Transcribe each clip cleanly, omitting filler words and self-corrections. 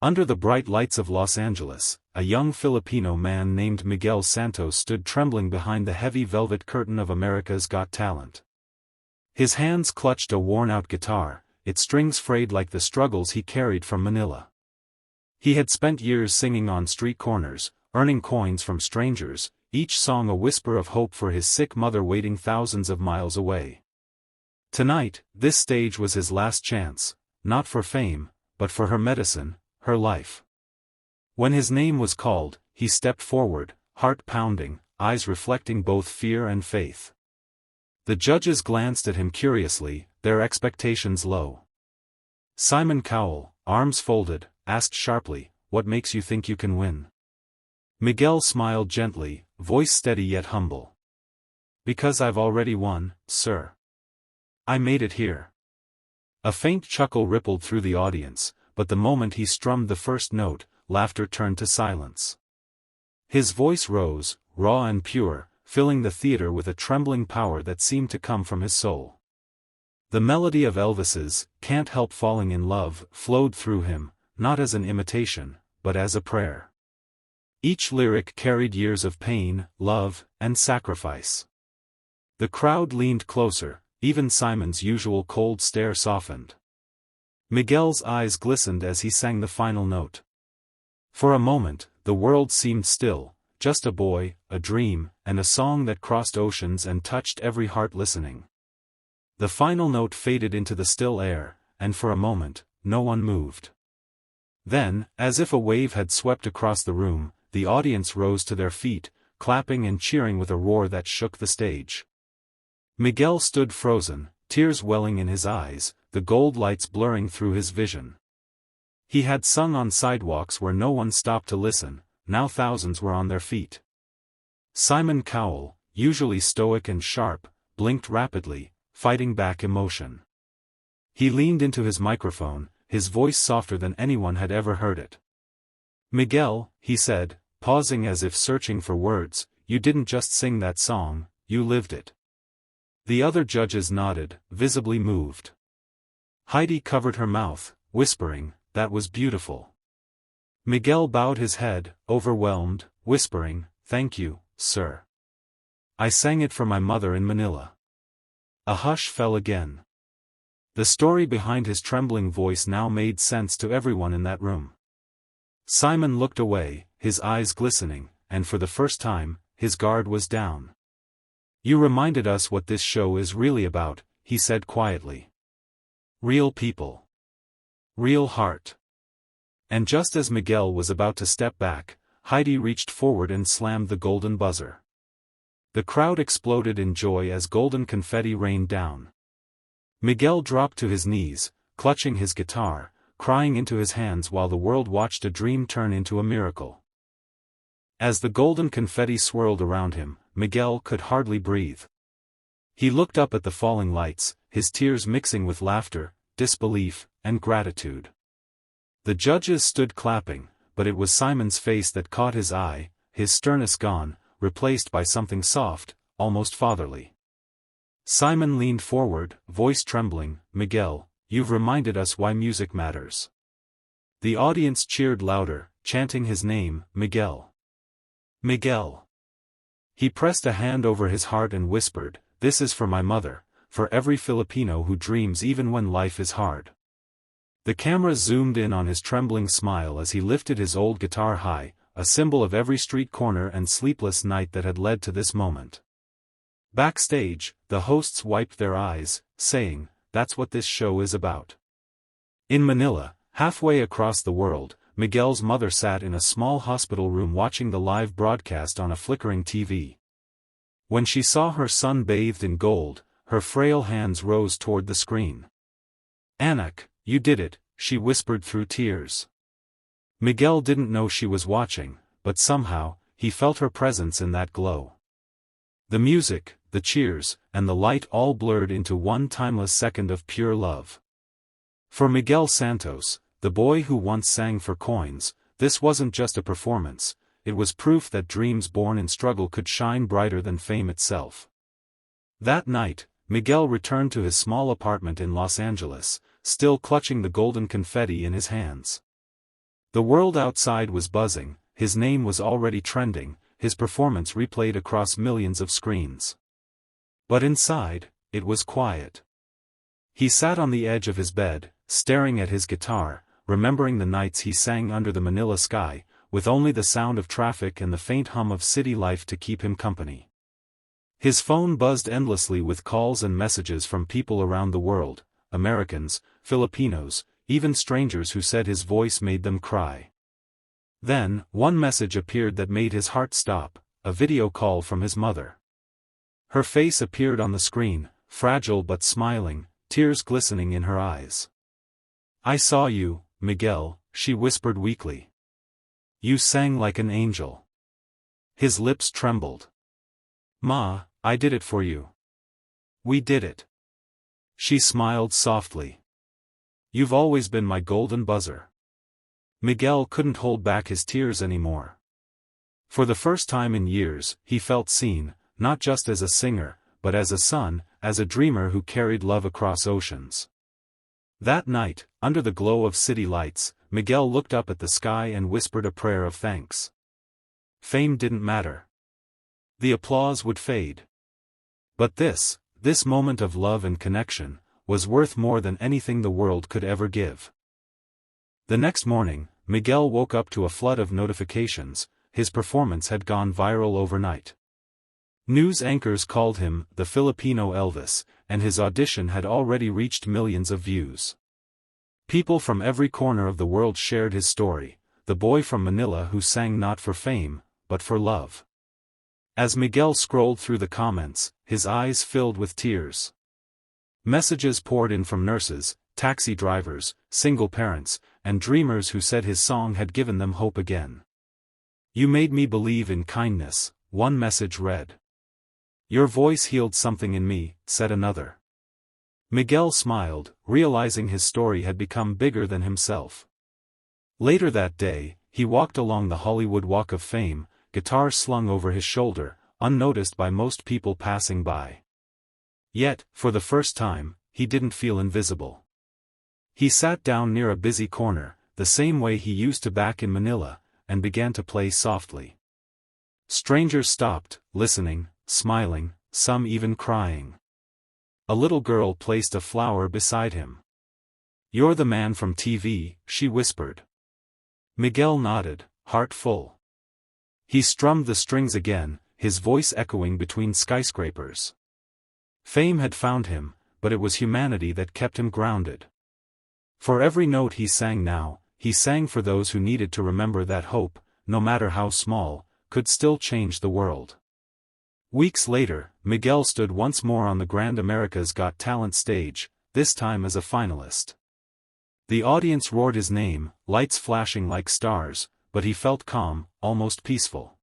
Under the bright lights of Los Angeles, a young Filipino man named Miguel Santos stood trembling behind the heavy velvet curtain of America's Got Talent. His hands clutched a worn-out guitar, its strings frayed like the struggles he carried from Manila. He had spent years singing on street corners, earning coins from strangers, each song a whisper of hope for his sick mother waiting thousands of miles away. Tonight, this stage was his last chance, not for fame, but for her medicine, her life. When his name was called, he stepped forward, heart pounding, eyes reflecting both fear and faith. The judges glanced at him curiously, their expectations low. Simon Cowell, arms folded, asked sharply, "What makes you think you can win?" Miguel smiled gently, voice steady yet humble. "Because I've already won, sir. I made it here." A faint chuckle rippled through the audience, but the moment he strummed the first note, laughter turned to silence. His voice rose, raw and pure, filling the theater with a trembling power that seemed to come from his soul. The melody of Elvis's "Can't Help Falling in Love" flowed through him, not as an imitation, but as a prayer. Each lyric carried years of pain, love, and sacrifice. The crowd leaned closer, even Simon's usual cold stare softened. Miguel's eyes glistened as he sang the final note. For a moment, the world seemed still, just a boy, a dream, and a song that crossed oceans and touched every heart listening. The final note faded into the still air, and for a moment, no one moved. Then, as if a wave had swept across the room, the audience rose to their feet, clapping and cheering with a roar that shook the stage. Miguel stood frozen, tears welling in his eyes, the gold lights blurring through his vision. He had sung on sidewalks where no one stopped to listen, now thousands were on their feet. Simon Cowell, usually stoic and sharp, blinked rapidly, fighting back emotion. He leaned into his microphone, his voice softer than anyone had ever heard it. "Miguel," he said, pausing as if searching for words, "you didn't just sing that song, you lived it." The other judges nodded, visibly moved. Heidi covered her mouth, whispering, "That was beautiful." Miguel bowed his head, overwhelmed, whispering, "Thank you, sir. I sang it for my mother in Manila." A hush fell again. The story behind his trembling voice now made sense to everyone in that room. Simon looked away, his eyes glistening, and for the first time, his guard was down. "You reminded us what this show is really about," he said quietly. "Real people. Real heart." And just as Miguel was about to step back, Heidi reached forward and slammed the golden buzzer. The crowd exploded in joy as golden confetti rained down. Miguel dropped to his knees, clutching his guitar, crying into his hands while the world watched a dream turn into a miracle. As the golden confetti swirled around him, Miguel could hardly breathe. He looked up at the falling lights, his tears mixing with laughter, disbelief, and gratitude. The judges stood clapping, but it was Simon's face that caught his eye, his sternness gone, replaced by something soft, almost fatherly. Simon leaned forward, voice trembling, "Miguel, you've reminded us why music matters." The audience cheered louder, chanting his name, "Miguel. Miguel." He pressed a hand over his heart and whispered, "This is for my mother, for every Filipino who dreams even when life is hard." The camera zoomed in on his trembling smile as he lifted his old guitar high, a symbol of every street corner and sleepless night that had led to this moment. Backstage, the hosts wiped their eyes, saying, "That's what this show is about." In Manila, halfway across the world, Miguel's mother sat in a small hospital room watching the live broadcast on a flickering TV. When she saw her son bathed in gold, her frail hands rose toward the screen. "Anak, you did it," she whispered through tears. Miguel didn't know she was watching, but somehow, he felt her presence in that glow. The music, the cheers, and the light all blurred into one timeless second of pure love. For Miguel Santos, the boy who once sang for coins, this wasn't just a performance, it was proof that dreams born in struggle could shine brighter than fame itself. That night, Miguel returned to his small apartment in Los Angeles, still clutching the golden confetti in his hands. The world outside was buzzing, his name was already trending, his performance replayed across millions of screens. But inside, it was quiet. He sat on the edge of his bed, staring at his guitar, remembering the nights he sang under the Manila sky, with only the sound of traffic and the faint hum of city life to keep him company. His phone buzzed endlessly with calls and messages from people around the world, Americans, Filipinos, even strangers who said his voice made them cry. Then, one message appeared that made his heart stop, a video call from his mother. Her face appeared on the screen, fragile but smiling, tears glistening in her eyes. "I saw you, Miguel," she whispered weakly. "You sang like an angel." His lips trembled. "Ma, I did it for you. We did it." She smiled softly. "You've always been my golden buzzer." Miguel couldn't hold back his tears anymore. For the first time in years, he felt seen, not just as a singer, but as a son, as a dreamer who carried love across oceans. That night, under the glow of city lights, Miguel looked up at the sky and whispered a prayer of thanks. Fame didn't matter. The applause would fade. But this moment of love and connection, was worth more than anything the world could ever give. The next morning, Miguel woke up to a flood of notifications. His performance had gone viral overnight. News anchors called him the Filipino Elvis, and his audition had already reached millions of views. People from every corner of the world shared his story, the boy from Manila who sang not for fame, but for love. As Miguel scrolled through the comments, his eyes filled with tears. Messages poured in from nurses, taxi drivers, single parents, and dreamers who said his song had given them hope again. "You made me believe in kindness," one message read. "Your voice healed something in me," said another. Miguel smiled, realizing his story had become bigger than himself. Later that day, he walked along the Hollywood Walk of Fame, guitar slung over his shoulder, unnoticed by most people passing by. Yet, for the first time, he didn't feel invisible. He sat down near a busy corner, the same way he used to back in Manila, and began to play softly. Strangers stopped, listening, smiling, some even crying. A little girl placed a flower beside him. "You're the man from TV," she whispered. Miguel nodded, heart full. He strummed the strings again, his voice echoing between skyscrapers. Fame had found him, but it was humanity that kept him grounded. For every note he sang now, he sang for those who needed to remember that hope, no matter how small, could still change the world. Weeks later, Miguel stood once more on the Grand America's Got Talent stage, this time as a finalist. The audience roared his name, lights flashing like stars, but he felt calm, almost peaceful.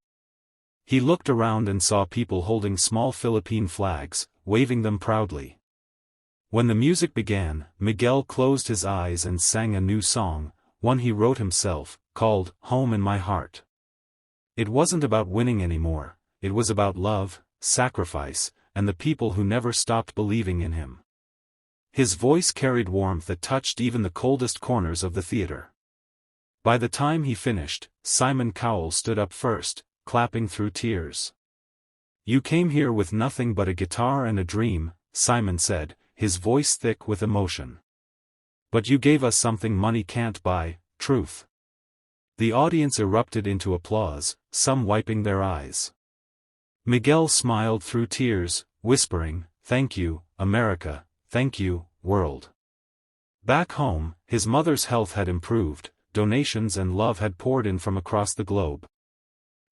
He looked around and saw people holding small Philippine flags, waving them proudly. When the music began, Miguel closed his eyes and sang a new song, one he wrote himself, called "Home in My Heart." It wasn't about winning anymore. It was about love, sacrifice, and the people who never stopped believing in him. His voice carried warmth that touched even the coldest corners of the theater. By the time he finished, Simon Cowell stood up first, clapping through tears. "You came here with nothing but a guitar and a dream," Simon said, his voice thick with emotion. "But you gave us something money can't buy, truth." The audience erupted into applause, some wiping their eyes. Miguel smiled through tears, whispering, "Thank you, America, thank you, world." Back home, his mother's health had improved, donations and love had poured in from across the globe.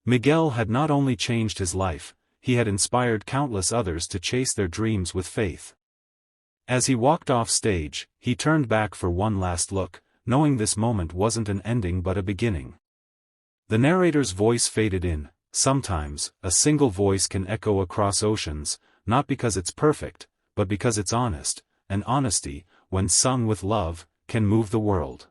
Miguel had not only changed his life, he had inspired countless others to chase their dreams with faith. As he walked off stage, he turned back for one last look, knowing this moment wasn't an ending but a beginning. The narrator's voice faded in. Sometimes, a single voice can echo across oceans, not because it's perfect, but because it's honest, and honesty, when sung with love, can move the world.